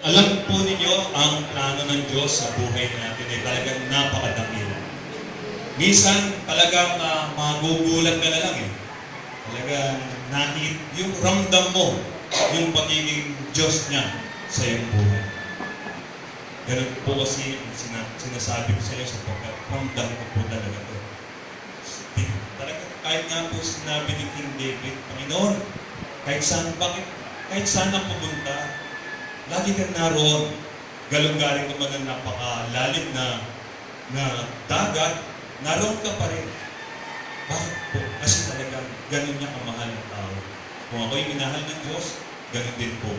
Alam po ninyo, ang plano ng Diyos sa buhay natin ay talagang napakadakila. Minsan, talagang magugulat ka na lang eh. Talagang yung ramdam mo, yung pagiging Diyos niya sa iyong buhay. Ganun po kasi sinasabi ko sa iyo sapagkat ramdam ko po talaga ito. Talagang kahit nga po sinabi ni King David, Panginoon, kahit saan ang pumunta, lagi kang naroon. Galong-galing naman ang napakalalim na dagat, naroon ka pa rin. Bakit po? Kasi talagang ganun niya kamahal ng tao. Kung ako'y minahal ng Diyos, ganun din po.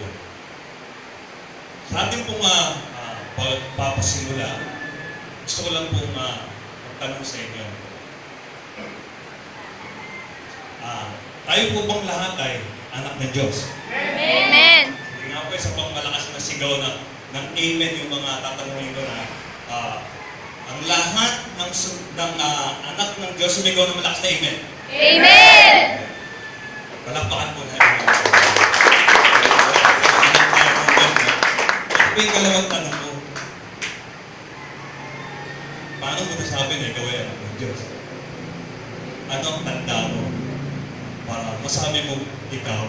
Sa ating pong pagpapasimula, gusto ko lang pong magtanong sa inyo. Tayo po bang lahat ay anak ng Diyos? Amen. Hindi nga po isa pang malakas na sigaw ng amen yung mga tatanungin ko na ang lahat ng anak ng Diyos sumigaw ng malakas na amen. Amen! Palakpakan po natin. Ito po yung kalawang tanong ko. Paano mo nasabi na ikaw ay anak ng Diyos? Ano ang tanda mo para masabi mo ikaw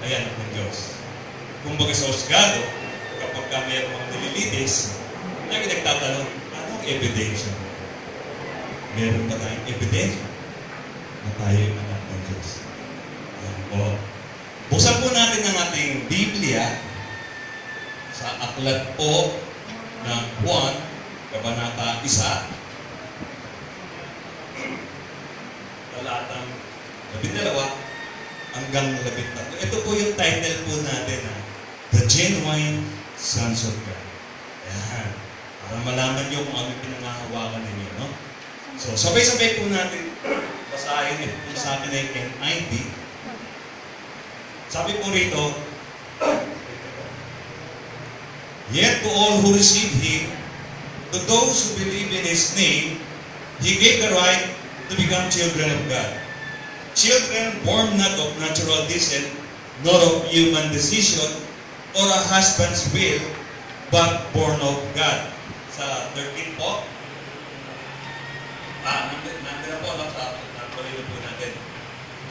ay anak ng Diyos? Kung baga sa husgado, kapag ka mayroong mga nililitis, lagi nagtatanong, anong ebidensya? Meron ba tayong ebidensya na tayo ay anak ng Diyos? Ayan po. Buksan po natin ang ating Biblia sa aklat po ng Juan, Kabanata 1, talatang 12 hanggang 13. Ito po yung title po natin, The Genuine Sons of God. Ayan. Para malaman nyo kung ano pinangahawakan ninyo, no? So, sabay-sabay po natin basahin ito sa atin ay NIV. Sabi po rito, Yet to all who receive Him, to those who believe in His name, He gave the right to become children of God. Children born not of natural descent, nor of human decision, or a husband's will, but born of God. Sa 13 po, nandun na po, natuloy na po natin.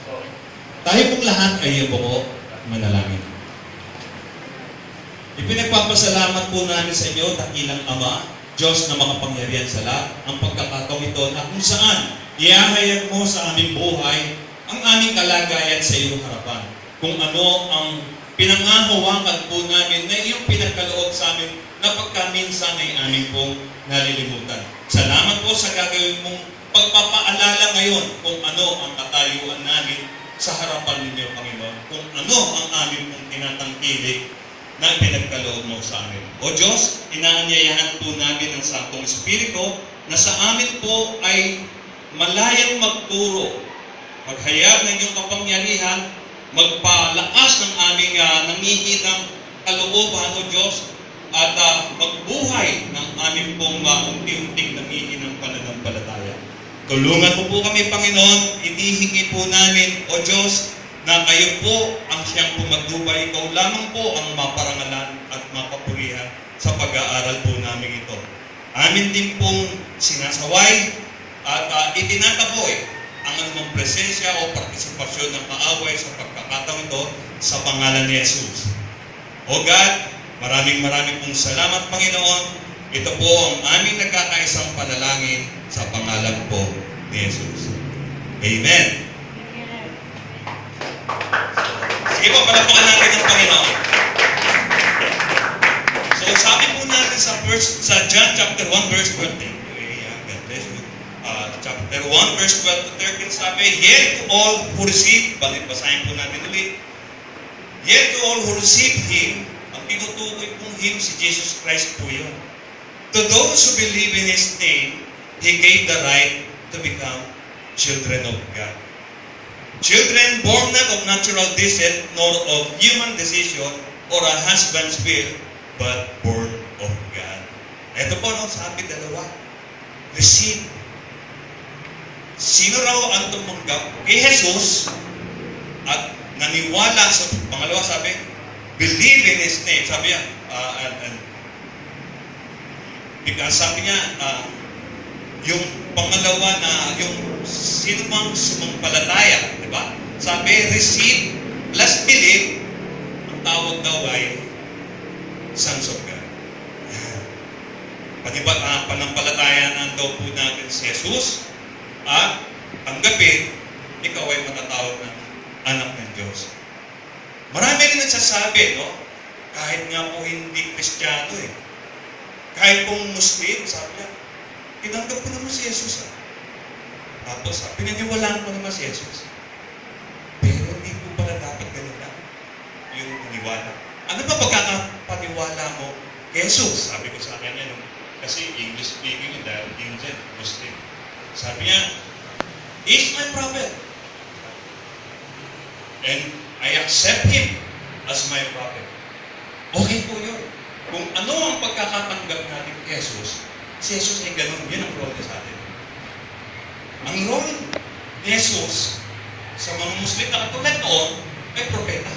So, tayo pong lahat ay buko at manalangin. Ipinagpapasalamat po namin sa inyo, dakilang Ama, Diyos na makapangyarihan sa lahat, ang pagkakataong ito na kung saan iahayag mo sa aming buhay ang aming kalagayan sa iyong harapan. Kung ano ang pinangahawakan po namin na iyong pinagkaloob sa amin na pagkaminsan ay aming pong nalilimutan. Salamat po sa gagawin mong pagpapaalala ngayon kung ano ang katayuan namin sa harapan ninyo, Panginoon. Kung ano ang aming pong tinatangkilik na pinagkaloob mo sa amin. O Diyos, inaanyayahan po namin ang Santong Espiritu na sa amin po ay malayang magturo, maghayag ng iyong kapangyarihan, magpalakas ng aming nangihinang kalooban, O Diyos, at magbuhay ng aming pong unti-unting nangihinang pananampalataya. Tulungan mo po kami, Panginoon, inihingi po namin, O Diyos, na kayo po ang siyang pumatubay, ikaw lamang po ang maparangalan at mapapurihan sa pag-aaral po namin ito. Amin din pong sinasaway at itinataboy ang anumang presensya o partisipasyon ng kaaway sa pagkakataon ito sa pangalan ni Jesus. O God, maraming pong salamat, Panginoon. Ito po ang aming nagkakaisang panalangin sa pangalan po ni Jesus. Amen. Sige po, palapakan natin ang Panginoon. So, sabi po natin sa John chapter 1 verse 12. God bless you. Chapter 1 verse 12 to 13 sabi, Yet to all who receive, basahin po natin ulit. Yet to all who receive Him, ang tinutukoy pong Him si Jesus Christ po yun. To those who believe in His name, He gave the right to become children of God. Children born not of natural descent, nor of human decision, or a husband's will, but born of God. Ito po, sabi dalawa. Receive. Sino raw ang tumanggap kay Jesus at naniwala sa, pangalawa sabi, believe in His name. Sabi niya, because sabi niya, yung pangalawa na, yung sino mang sumampalataya, di ba? Sabi, receive plus believe, ang tawag daw ay sons of God. Panampalataya daw po natin si Jesus at tanggapin, ikaw ay matatawag ng anak ng Diyos. Marami rin nagsasabi, no? Kahit nga po hindi Kristiyano eh. Kahit pong Muslim, sabi niya, tinanggap ko naman si Jesus ah. Tapos, pinaniwalaan ko naman si Jesus. Pero hindi po pala dapat ganun lang yung paniwala. Ano ba pagkakapaniwala mo kay Jesus? Sabi ko sa kanya, kasi English speaking yun dahil Indian, Muslim. Sabi niya, He is my prophet. And I accept Him as my prophet. Okay po yun. Kung ano ang pagkakatanggap natin kay Jesus, si Jesus ay ganun. Yun ang role niya sa atin. Ang role ni Jesus sa mga Muslim na katulad noon ay propeta.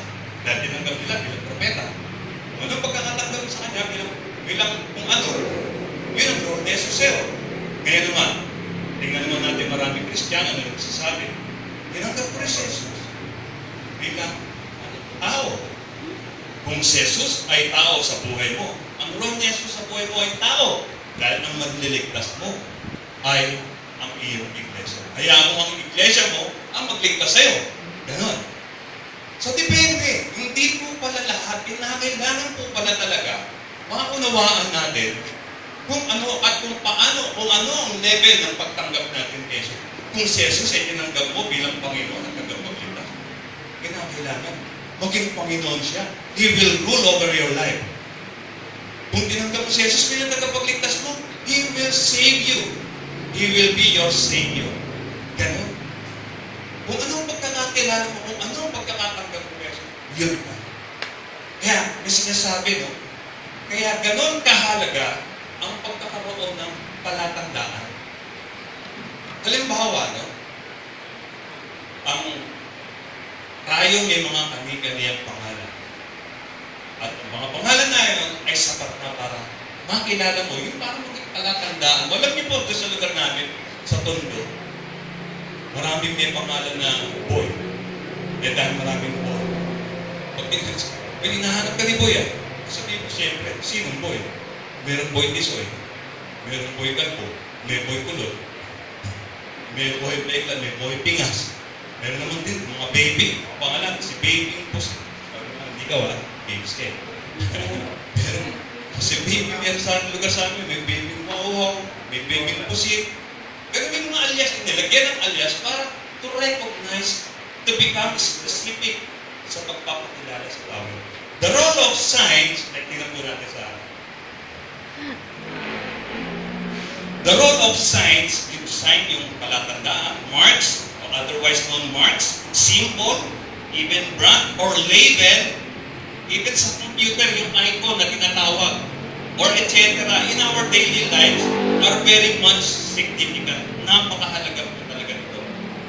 Dahil tinanggap nila bilang propeta. Ano ang pagkakatanggap sa kanya bilang kung ano? Yun ang role ni Jesus sa'yo. Ngayon naman, tingnan naman natin maraming Kristiyano na nagsasabi, tinanggap ko rin si Jesus bilang tao. Kung si Jesus ay tao sa buhay mo, ang role ni Jesus sa buhay mo ay tao. Dahil ang magliligtas mo ay ang iyong iglesia. Hayaan mo ang iglesia mo ang magligtas sa'yo. Ganon. So, depende. Hindi po pala lahat. Kailangan po pala talaga maunawaan natin kung ano at kung paano, kung ano ang level ng pagtanggap natin kay Jesus. Kung si Jesus ay tinanggap mo bilang Panginoon at tagapagligtas, kailangan maging Panginoon siya. He will rule over your life. Kung tinanggap mo si Jesus bilang tagapagligtas mo, He will save you. He will be your Savior. Ganon. Kung ano ang pagkakakilala mo, kung ano ang pagkakatanggap mo kay Jesus, yun ka. Kaya, may sinasabi, no? Kaya ganon kahalaga ang pagkakaroon ng palatandaan. Halimbawa, no? Tayo may mga kani-kaniyang pangalan. At ang mga pangalan na yun ay sapat na para makilala mo, yung parang maging palatandaan. Alam niyo po, sa lugar namin, sa Tondo, maraming may pangalan na boy. Dahil maraming boy. Pag hinahanap ka ni boy, sabihin mo siyempre, sinong boy? Meron boy Tisoy, meron boy Galpo, may boy Kulot, may boy Bekla, may boy Pingas. Meron naman din mga baby, pangalan, si Baby Pusit. Hindi ka baby stay. Meron, si Baby, meron sa lugar sa amin, may Baby Mauhaw, may Baby Pusit. Pero may mga alias, nilagyan ng alias para to recognize, to become specific sa pagpapakilala sa tao. The role of signs, ay tingnan po natin sa the role of signs, yung sign, yung palatandaan, marks, or otherwise known marks, symbol, even brand, or label, even sa computer, yung icon na tinatawag, or etc. in our daily lives are very much significant. Napakahalaga po talaga ito.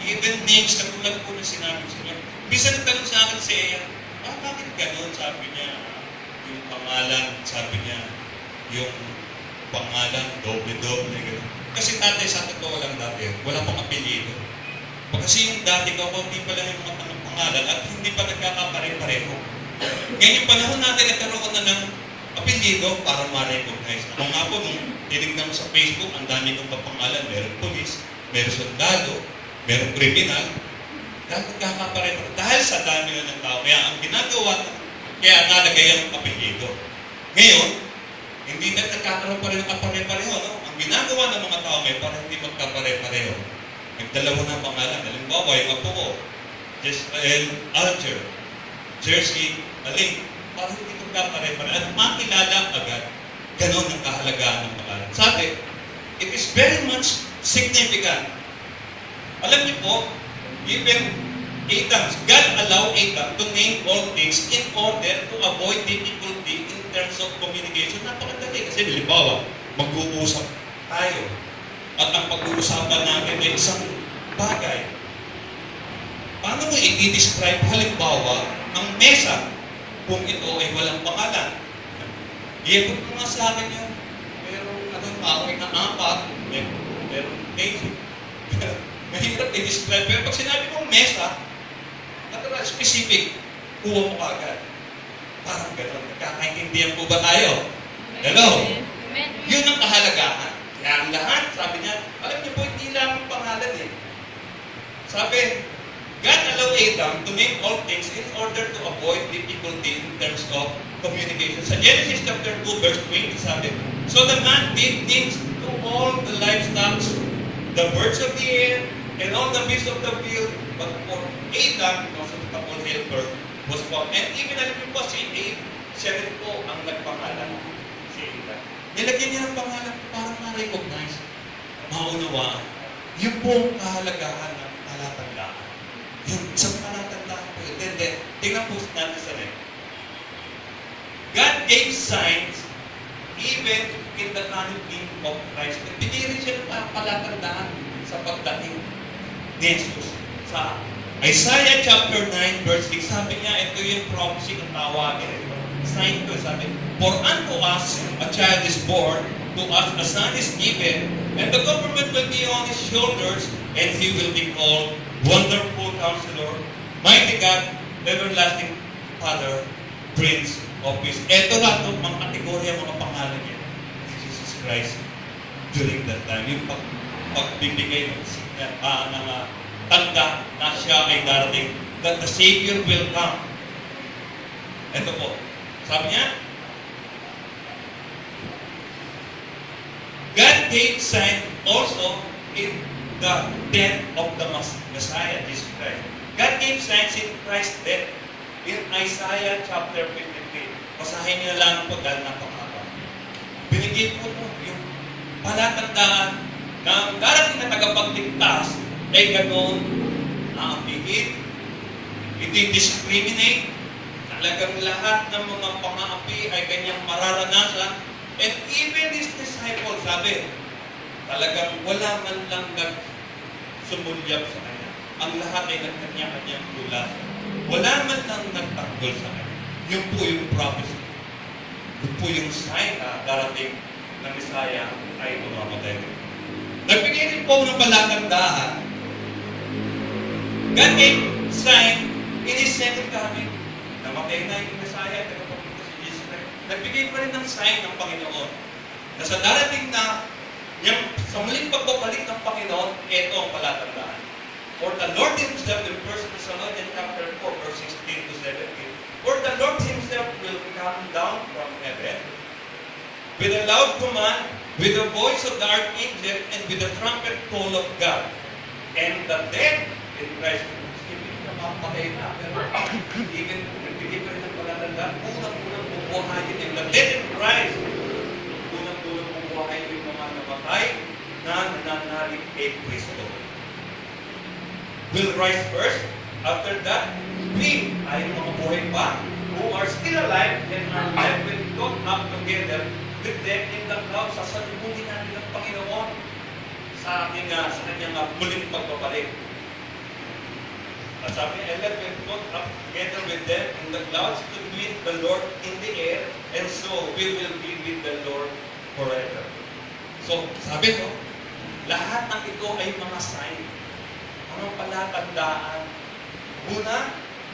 Even names, katulad po na sinabi sa inyo. Bisa nagtanong sa akin si Eya, bakit ganun? Sabi niya, yung pangalan, sabi niya, yung pangalan, doble-doble, gano'n. Kasi dati, sa totoo lang dati, wala pang apelido. Kasi yung dati ko, hindi pa lang yung mga pangalan at hindi pa nagkakapare-pareho. Ngayon yung panahon natin, nagkaroon na ng apelido para ma-recognize. Ako nga po, nung tinignan mo sa Facebook, ang dami kong pangalan. Meron polis, meron sundalo, meron kriminal. Dahil nagkakapare-pareho. Dahil sa dami na ng tao. Kaya ang ginagawa, kaya nalagay ang apelido. Ngayon, hindi na nagkakaroon pa rin ng kapare-pareho, no? Ang ginagawa ng mga tao may para hindi magkapare-pareho. Nagdalawa ng pangalan. Halimbawa, yung apo ko, Jesrael Alger, Jersey Aling, para hindi magkapare-pareho. At makilala agad. Ganon ang kahalagaan ng pangalan. Sabi, it is very much significant. Alam niyo po, even Adam, God allowed Adam to name all things in order to avoid difficulty in terms of communication. Napakadali. Kasi halimbawa, mag-uusap tayo. At ang pag-uusapan natin ay isang bagay. Paano mo i-describe halimbawa ang mesa? kung ito ay walang pangalan. Iikot mo nga sa akin yun. Merong kahoy na apat, merong case. Mahirap i-describe. Pero pag sinabi mong mesa, natural, specific, kuha mo kagad. Parang gano'n. Nagkakaintindihan po ba tayo? Hello? Amen. Yun ang kahalagahan. Kaya ang lahat, sabi niya, alam niyo po, hindi lang pangalan eh. Sabi, God allowed Adam to make all things in order to avoid difficulty in terms of communication. Sa Genesis chapter 2, verse 20, sabi, so the man did things to all the livestock, the birds of the air, and all the beasts of the field, but for Adam, also the couple helper, was found. And even alam niyo po, si Abe, siya rin po ang nagpangalan. Si Adam. Nilagyan niya ng pangalan para ma-recognize, maunawaan. Yun po ang kahalagahan ng palatandaan. Yun, sa palatandaan po. Then, tingnan po natin sa rin. God gave signs even in the coming of Christ. Nagbigay rin siya ng palatandaan sa pagdating ni Jesus. Sa Isaiah chapter 9 verse 6, sabi niya, ito yung prophecy ng tawagin. Sign ko, sabi, for unto us a child is born, to us a son is given, and the government will be on his shoulders, and he will be called Wonderful Counselor, Mighty God, Everlasting Father, Prince of Peace. Ito lahat ng mga kategorya, mga pangalan niya ni Jesus Christ during that time. Yung pagbibigay ng tanda na siya ay darating, that the Savior will come. Ito po. Sabi niya, God gave sign also in the death of the Messiah, Jesus Christ. God gave signs in Christ's death in Isaiah chapter 53. Basahin niyo lang po dahil napakaba. Binigay po ito yung palatandaan na ang darating na tagapagligtas ay ganoon naapihin, hindi discriminate, talagang lahat ng mga pang-aapi ay kanyang mararanasan. And even his disciples, sabi, talagang wala man lang nagsumulyap sa kanya. Ang lahat ay nagkanya-kanyang tulasan. Wala man lang nagtanggol sa kanya. Yun po yung prophecy. Yun po yung sign na darating na Messiah ay mamamatay. Nagbigay rin po ng palatandaan. God gave sign in His second coming. Namatay na yung Messiah, pero pagpunta si Jesus Christ. Nagbigay pa rin ng sign ng Panginoon na sa darating na yung sa muling pagbabalik ng Panginoon, ito ang palatandaan. For the Lord Himself, in 1 Thessalonians chapter 4, verse 16 to 17, for the Lord Himself will come down from heaven with a loud command, with the voice of the archangel, and with the trumpet call of God. And the dead in Christ, hindi na mapatay na, pero even nagbigay pa rin ng palatandaan, unang-unang bubuhayin yung the dead in Christ, unang-unang bubuhayin yung mga namatay na nananalig kay Kristo. Will rise first. After that, we ay mga buhay pa who are still alive and are left will go up together with them in the clouds. Sasalubungin natin ng Panginoon sa kanyang muling pagbabalik. At sabi, and let will go up together with them in the clouds to meet the Lord in the air, and so we will be with the Lord forever. So, sabi ko, lahat ng ito ay mga sign. Anong palatandaan? Una,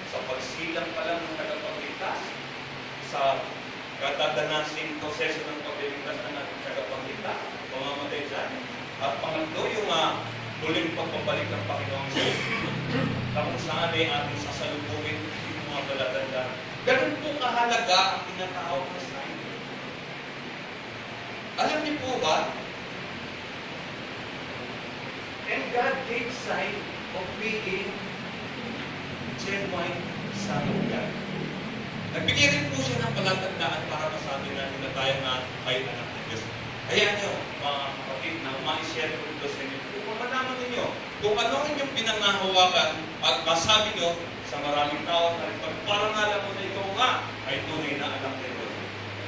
sa pagsilang pa lang ng tagapagligtas, sa katadanasin proseso ng pagliligtas ng tagapagligtas, pamamatay dyan. At pangatlo, yung muling pagpapalik ng Panginoon sa Espiritu, kung saan ay ating sasalubungin yung mga palatandaan. Ganun po kahalaga ang tinatawag na sign. Alam niyo po ba, and God gave sign of being genuine Son of God. Nagbigay rin po siya ng palatandaan para masabi natin na tayo na ay anak ng Diyos. Kaya nyo, mga kapatid, na ma-share ko ito sa inyo. Kung malaman ninyo, kung ano inyong pinangahawakan at masabi nyo sa maraming tao na para nga alam mo na ikaw nga ay tunay na anak ng Diyos.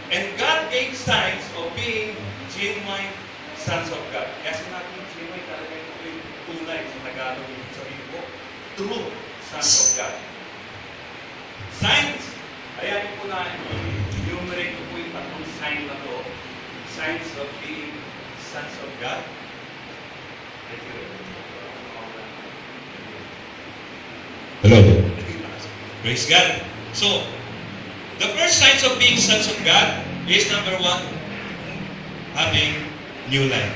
And God gave signs of being genuine sons of God. Kaya sinabi ng genuine talaga ito yung tunay sa Tagalog yung sabihin ko, true sons of God. Signs Ayan po na, enumerate ko po yung tatlong sign na to. Signs of being sons of God. Thank you. Hello. Praise God. So, the first signs of being sons of God is number one, having new life.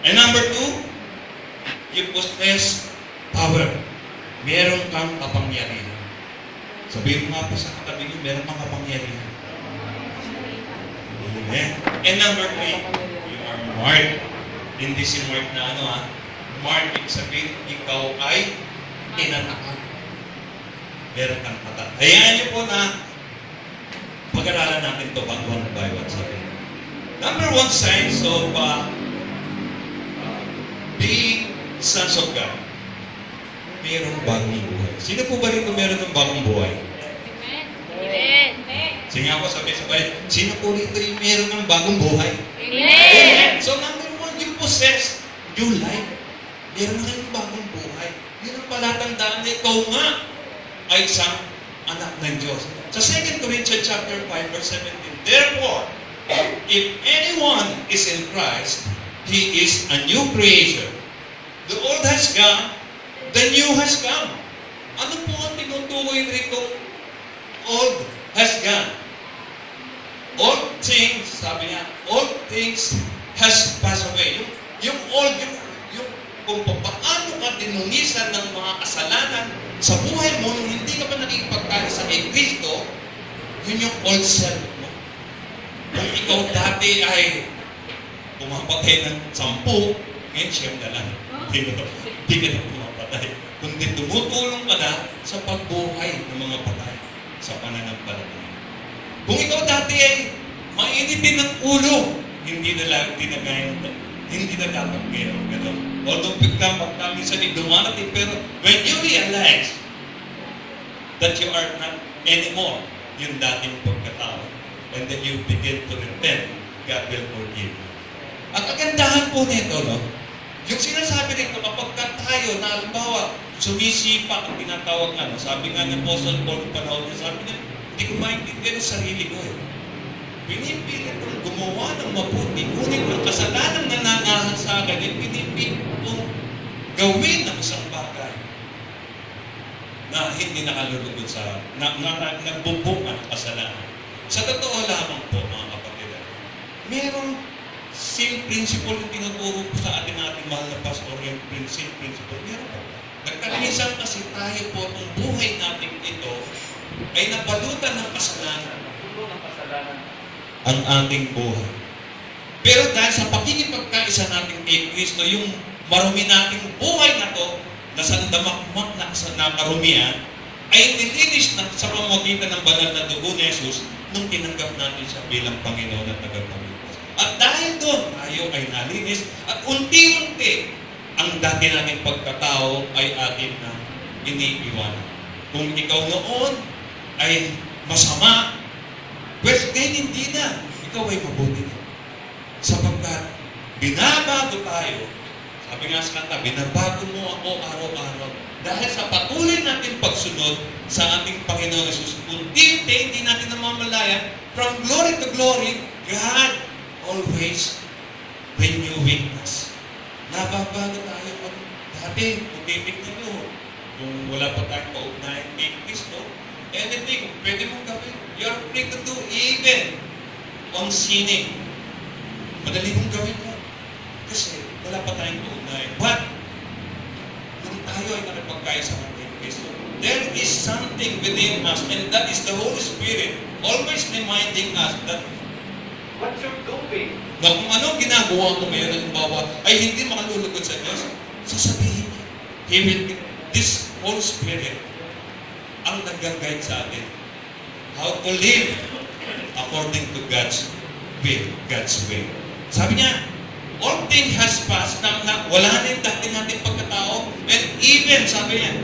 And number two, you possess power. Meron kang kapangyarihan. Sabihin mo nga po sa katabi niyo, meron kang kapangyarihan. Amen. And number three, you are marked. Hindi si Mark na marked, ibig sabihin, ikaw ay tinatakan. Meron kang tatak. Hayaan niyo po na pag-aralan natin ito one by one. Number one signs of being sons of God. Merong bagong buhay. Sino po ba rito meron ng bagong buhay? Amen. Sige nga po sabay-sabay. Sino po rito yung meron ng bagong buhay? Amen. So number one, you possess new life. Meron na kayong bagong buhay. Yun ang palatandaan na ikaw nga ay isang anak ng Diyos. Sa 2 Corinthians chapter 5, verse 17, therefore, if anyone is in Christ, he is a new creation. The old has gone, the new has come. Ano po ang tinutukoy rito? Old has gone. Old things, sabi niya, old things has passed away. Yung old, yung kung paano ka dinungisan ng mga kasalanan sa buhay mo nung hindi ka pa nakikipagkaisa kay Kristo, yun yung old self mo. Kung ikaw dati ay pumapatay ng 10, ngayon siyam na lang. Hindi ka na pumapatay. Kundi tumutulong ka na sa pagbuhay ng mga patay sa pananampalataya. Kung ikaw dati ay mainitin ng ulo, hindi na dapat ngayon. Although biglang minsan dumarating, pero when you realize that you are not anymore yung dating pagkatao, and then you begin to repent, God will forgive you. Ang kagandahan po nito, yung sinasabi nito, kapag tayo, na halimbawa, sumisipa ang tinatawag sabi nga ng Apostle Paul panahon niya, sabi niya, hindi ko maintindihan ang sarili ko Pinipilit kong gumawa ng mabuti, ngunit ang kasalanan na nanahan sa akin, pinipilit kong gawin ng isang bagay na hindi nakalulugod sa, nagbubunga ng kasalanan. Sa totoo lamang po, mga kapatid, merong same principle yung tinuturo po sa atin mahal na pastor, yung same principle. Meron po. Nagkakalisan kasi tayo po, ang buhay natin ito ay nabalutan ng kasalanan. Puno ng kasalanan. Ang ating buhay. Pero dahil sa pakikipagkaisa natin kay Kristo, yung marumi nating buhay na to, na sandamakmak na sa nakarumihan, ay nilinis na sa pamamagitan ng banal na dugo ni Jesus nung tinanggap natin siya bilang Panginoon at tagapagligtas. At dahil doon, tayo ay nalinis at unti-unti ang dati nating pagkatao ay atin na iniiwanan. Kung ikaw noon ay masama, ngayon hindi na. Ikaw ay mabuti na. Sapagkat binabago tayo. Sabi nga sa kanta, binabago mo ako araw-araw. Dahil sa patuloy natin pagsunod sa ating Panginoon Jesus, unti-unti hindi natin namamalayan, from glory to glory, God always renewing us. Nababago tayo. Dati, kung titignan nyo, kung wala pa tayong kaugnayan kay Kristo, anything, pwede mong gawin. You are free to do even on sinning. Madali mong gawin mo. Kasi wala pa tayong kaugnayan. But, kung tayo ay nakipagkaisa kay Kristo, there is something within us, and that is the Holy Spirit always reminding us that What you're doing, na kung ano ginagawa mo ngayon, halimbawa, ay hindi makalulugod sa Diyos, sasabihin niya. He will, this Holy Spirit, ang nag-guide sa atin. How to live according to God's will, God's way. Sabi niya, all things has passed, na wala na yung dati natin pagkatao, and even, sabi niya,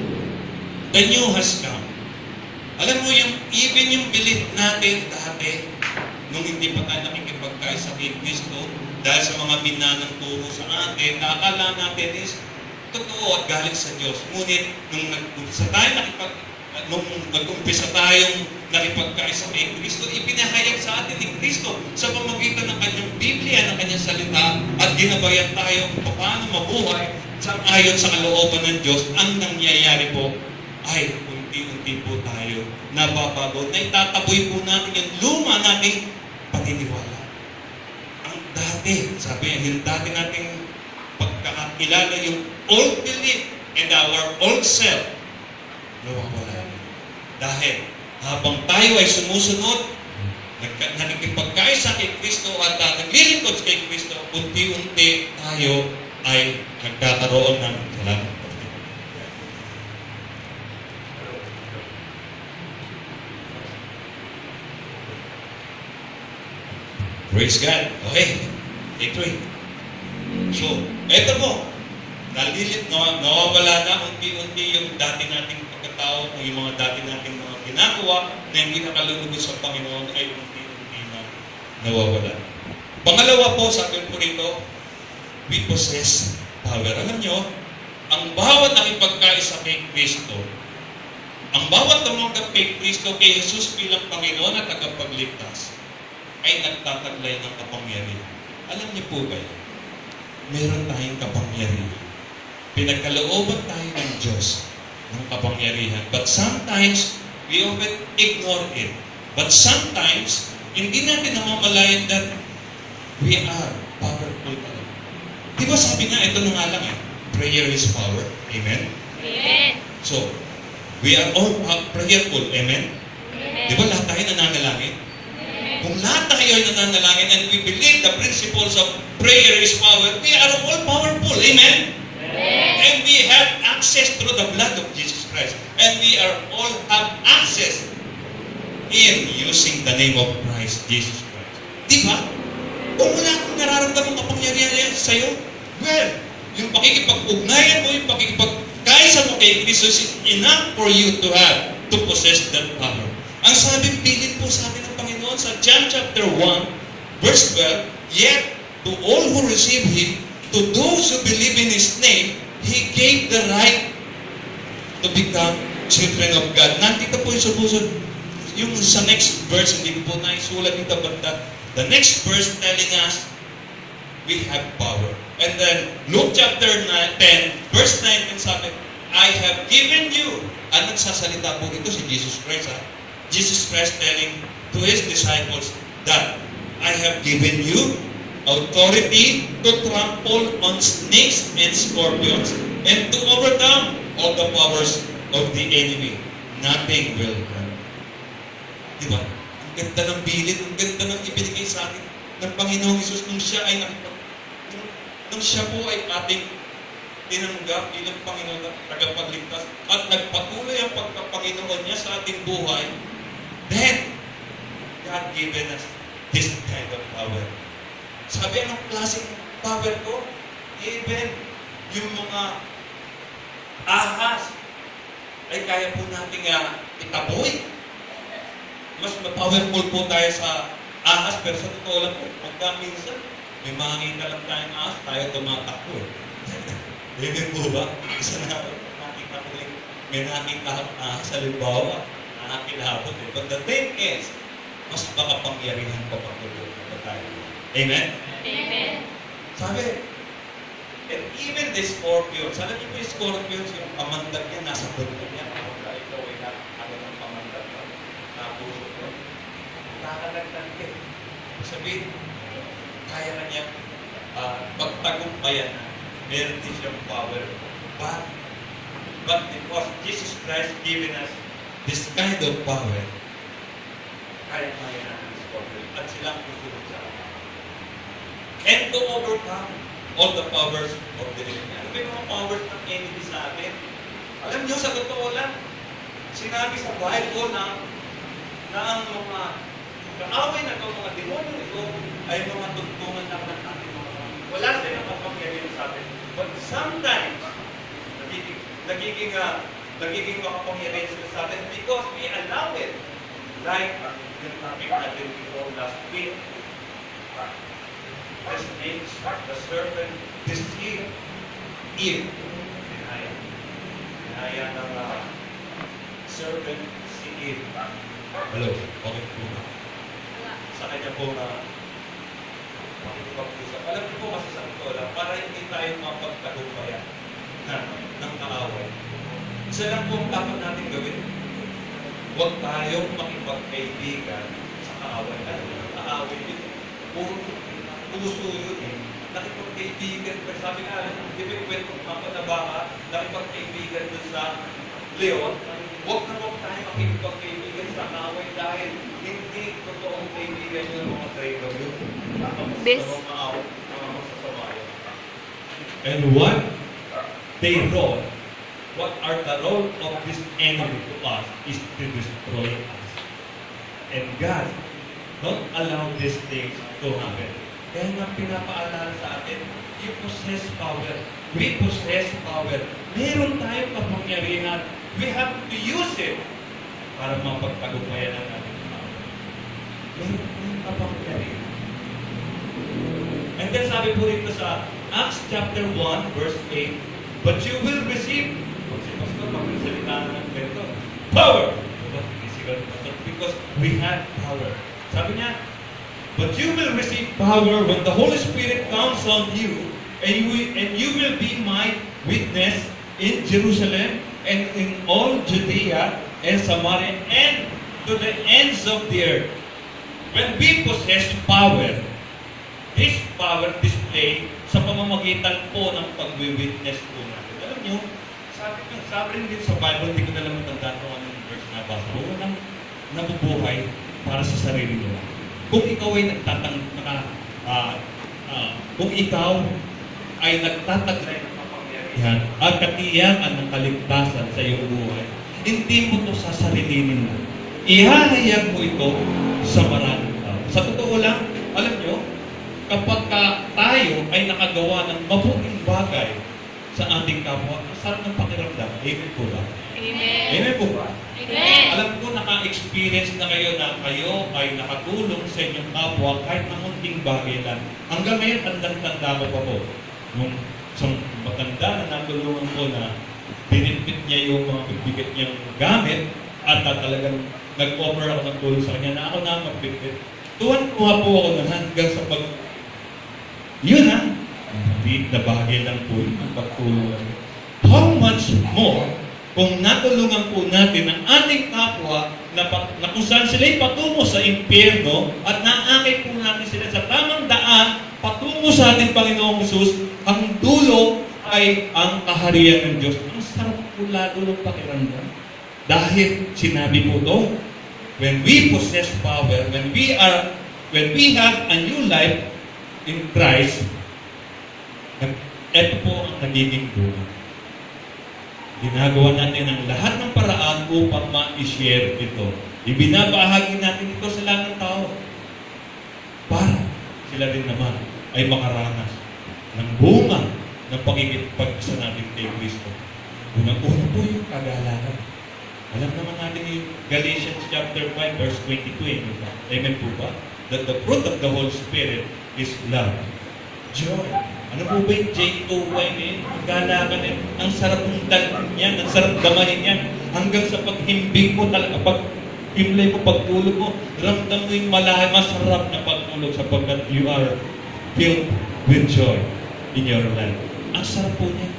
the new has come. Alam mo, even yung belief natin dati, nung hindi pa tayo nakikipagkaisa kay Kristo, dahil sa mga minanang turo sa atin, nakakala natin is totoo at galing sa Diyos. Ngunit, nung nag-umpisa tayong nakipagkaisa kay Kristo, ipinahayag sa atin ni Kristo sa pamamagitan ng kanyang Biblia, ng kanyang salita, at ginabayan tayo kung paano mabuhay ayon sa kalooban ng Diyos. Ang nangyayari po ay unti-unti po tayo nababago, na itataboy po natin yung luma nating paniniwala. Ang dati, sabi niya, yung dati nating pagkakakilala, yung old belief and our old self, nawawala. Dahil habang tayo ay sumusunod, nakikipagkaisa kay Kristo at naglilingkod kay Kristo, unti-unti tayo ay nagkakaroon ng salamat. Praise God. Okay. Take 3. So, eto po. Nawawala na unti-unti yung dati nating pagkatao, yung mga dati nating mga ginagawa na hindi nakalulugod sa Panginoon ay unti-unti na nawawala. Pangalawa po, sabi po rito, we possess power. Alam nyo, ang bawat nakipagkaisa kay Kristo, ang bawat tumanggap kay Kristo, kay Jesus bilang Panginoon at tagapagligtas, ay nagtataglay ng kapangyarihan. Alam niyo po ba yun? Meron tayong kapangyarihan. Pinagkalooban tayo ng Diyos ng kapangyarihan. But sometimes, we often ignore it. But sometimes, hindi natin namamalayan that we are powerful talaga. Di ba sabi nga, ito na nga lang prayer is power. Amen? Amen. So, we are all prayerful. Amen? Amen. Di ba lahat tayo nananalangin? Amen. Kung lahat tayo ay nananalangin and we believe the principles of prayer is power, we are all powerful. Amen? Amen. And we have access through the blood of Jesus Christ. And we are all have access in using the name of Christ Jesus Christ. Di ba? Kung wala kang nararamdaman kapangyarihan sa'yo, well, yung pakikipag-ugnayan mo, yung pakikipagkaisa mo kay Kristo is enough for you to have, to possess that power. Ang sabing pilit po sa atin ng Panginoon sa John chapter 1, verse 12, yet to all who receive Him, to those who believe in His name, He gave the right to become children of God. Nakita po yung susunod, yung sa next verse, hindi ko po naisulat dito, but the next verse telling us, we have power. And then, Luke chapter 10, verse 19 sabi, I have given you. Ang nagsasalita po dito si Jesus Christ. Jesus Christ telling to His disciples that I have given you authority to trample on snakes and scorpions and to overcome all the powers of the enemy. Nothing will harm. Diba? Ang ganda ng bilid, ang ganda ng ibinigay sa atin ng Panginoong Hesus nung siya ay nung siya po ay ating tinanggap bilang Panginoon at tagapagligtas at nagpatuloy ang pagkapanginoon niya sa ating buhay, then God given us this kind of power. Sabi, anong klaseng power ko? Even yung mga ahas ay kaya po nating itaboy. Mas powerful po tayo sa ahas, pero sa totoo lang po, pagka minsan, may makikita lang tayong ahas, tayo tumatakbo. Amen po ba? Isa na nakita ko rin, may nakita akong ahas, halimbawa, nakakilabot. But the thing is, mas makapangyarihan pa patuloy pa tayo. Amen? Amen. Sabi, and even the scorpions, alam niyo po yung scorpions, yung pamandag niya, nasa buntot niya. Kaya ikaw ay nakakala ng pamandag niya. Napusok ko. Nakakalagdag niya. Sabi, kaya na niya pagtagumpayan na. Meron din siyang power. But because Jesus Christ given us this kind of power, kaya na ang scorpion. At silang susunod sa akin. And to overcome all the powers of the enemy. Ano ba yung mga powers ng enemy sa atin? Alam niyo, sa totoo lang, sinabi sa Bible na ang mga kaaway na ito, mga demonyo ito, ay mga tugtungan lang ng ating mga kapatid. Wala silang kapangyarihan sa atin. But sometimes, nagiging makapangyarihan sila sa atin because we allow it. Like the topic natin before last week, the snakes, the serpent, deceived Eve. Dinaya ng serpent si Eve. Hello, okay po ba? Sa kanya po na makikipag-usap. Alam niyo po kasi sa totoo lang, para hindi tayo mapagtagumpayan ng kaaway. Isa lang po ang dapat natin gawin. Huwag tayong makipagkaibigan sa kaaway. Alam niyo, ang kaaway yun. Puro puso yun eh. Nakipagkaibigan. Pero sabi nga, di ba yung kwento ako na baka, nakipagkaibigan dun sa Leon, huwag na huwag tayo makipagkaibigan sa kaaway dahil hindi totoong kaibigan yung mga traitor yun. Bis. Mga masasama yun. And what they wrote, what are the role of this enemy to us is to destroy us. And God don't allow these things to happen. Kaya nga pinapaalala sa atin, you possess power. We possess power. Meron tayong kapangyarihan. We have to use it para mapagtagumpayan ang ating power. Meron tayong kapangyarihan. And then sabi po rito sa Acts chapter 1 verse 8, but you will receive, si Pastor magsalita na ng ganito, power! Because we had power. Sabi niya, but you will receive power when the Holy Spirit comes on you, and you will be my witness in Jerusalem and in all Judea and Samaria and to the ends of the earth. When we possess power, this power display sa pamamagitan po ng pag-witness po natin. Alam nyo, sabi rin din sa Bible, hindi ko na lang matandaan kung anong verse na basa. Huwag nang nabubuhay para sa sarili nila. Kung ikaw ay kung ikaw ay nagtataglay ng kapangyarihan at katiyakan ng kaligtasan sa iyong buhay, hindi mo ito sasarilinin mo. Ihahayag mo ito sa maraming tao. Sa totoo lang, alam nyo, kapag tayo ay nakagawa ng mabuting bagay sa ating kapwa, ang sarap ng pakiramdam. Amen po ba? Amen. Amen po ba? Amen. Alam ko, naka-experience na kayo ay nakatulong sa inyong kapwa kahit ng munting bagay lang. Hanggang ngayon, tanda ko pa po. Nung isang matanda na natulungan ko na binitbit niya yung mga bibigat niyang gamit at talagang nag-offer ako ng tulong sa kanya na ako na magbitbit. Tuwan-tuwa po ako na hanggang sa yun ha, hindi na bagay lang po yung pagtulong. How much more kung natulungan po natin ang ating kapwa na kung saan sila'y patungo sa impyerno at naakay po natin sila sa tamang daan patungo sa ating Panginoong Hesus, ang dulo ay ang kaharian ng Diyos. Ang sarap po lalo ng pakiramdam. Dahil sinabi po ito, when we possess power, when we have a new life in Christ, ito po ang nagiging dulo. Ginagawa natin ang lahat ng paraan upang ma-share ito. Ibinabahagi natin ito sa lahat ng tao. Para sila rin naman ay makaranas ng bunga ng pagkikipag-isa natin kay Kristo. Unang-una po yung kagalakan. Alam naman natin yung Galatians chapter 5 verse 22. Amen po ba? That the fruit of the Holy Spirit is love, joy. Ano po ba yung J2Y na yun? Galakan na yun. Ang sarap ng dalhin yan, ang sarap damahin yan. Hanggang sa paghimbing mo talaga, pag-himlay mo, pagtulog mo, ramdam mo yung malahay, masarap na pagtulog sapagkat you are filled with joy in your life. Ang sarap po niya.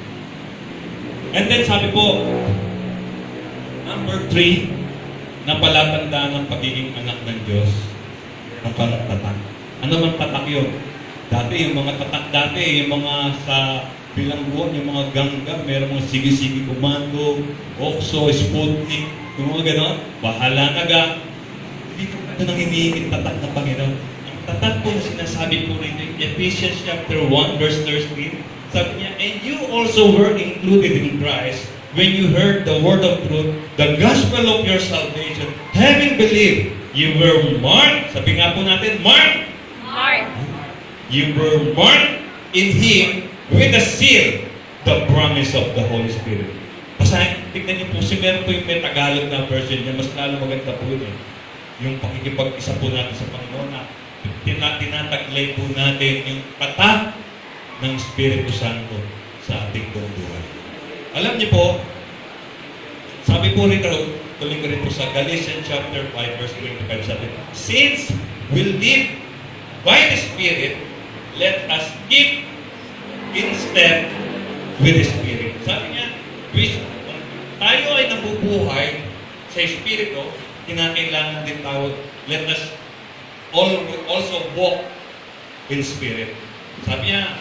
And then sabi po, number 3, na palatandaan ng pagiging anak ng Diyos, ang tatak. Ano man tatak yun? Dati, yung mga tatak dati, yung mga sa bilangguan, yung mga gangga, meron mga sige-sige komando, okso, sputnik, yung mga gano'n, bahala na ga. Hindi ko ito nang hinihingi tatak na Panginoon. Ang tatak po na sinasabi po rin in Ephesians chapter 1, verse 13, sabi niya, and you also were included in Christ when you heard the word of truth, the gospel of your salvation, having believed, you were marked, sabi nga po natin, marked. You were marked in Him with a seal, the promise of the Holy Spirit. Basahin, tignan niyo po, meron po yung may Tagalog na version niya, mas lalo maganda po yun eh. Yung pakikipag-isa po natin sa Panginoon na tinataglay po natin yung tatak ng Espiritu Santo sa ating buong buhay. Alam niyo po, sabi po rito, tuloy ko rin po sa Galatians chapter 5 verse 25 sabi, since we live by the Spirit, let us keep in step with the Spirit. Sabi niya, kung tayo ay nabubuhay sa Espiritu, kinakailangan din tawag, let us also walk in Spirit. Sabi niya,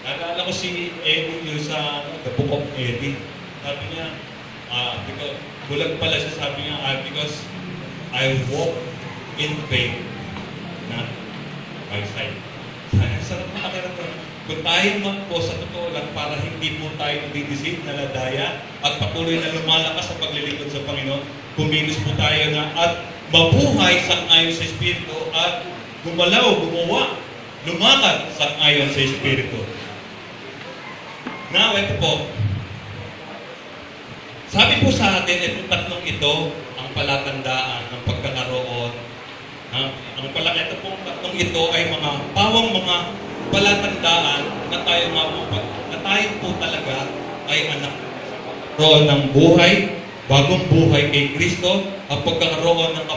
naalala ko si Eddie yung sa The Book of Eddie. Sabi niya, because, bulag pala siya, sabi niya, because I walk in faith, not by sight. Sarap na pakiramdam. Kung tayo man po sa totoo lang para hindi po tayo nagdidisip, naladaya, at patuloy na lumalakas sa paglilingkod sa Panginoon, kumilos po tayo na at mabuhay sang-ayon sa Espiritu at gumalaw, gumawa, lumakad sang-ayon sa Espiritu. Now, ito po. Sabi po sa atin, itong tatlong ito, ang palatandaan ng pagkakaroon. Ito pong tatlong ito ay mga pawang mga palatandaan na tayo po talaga ay anak. Roon ng buhay, bagong buhay kay Kristo, ang pagkakaroon ng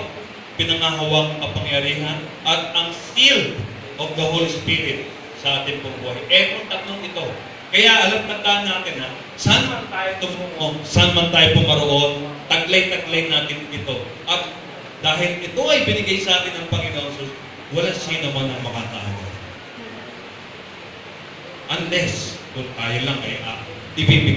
pinangahawang kapangyarihan, at ang seal of the Holy Spirit sa ating pong buhay. Etong tatlong ito. Kaya tandaan natin na saan man tayo tumungo, saan man tayo pumaroon, taglay-taglay natin ito. At dahil ito ay binigay sa atin ng Panginoon, so wala sino man ang makakaano. Unless kung tayo lang ay ibibigay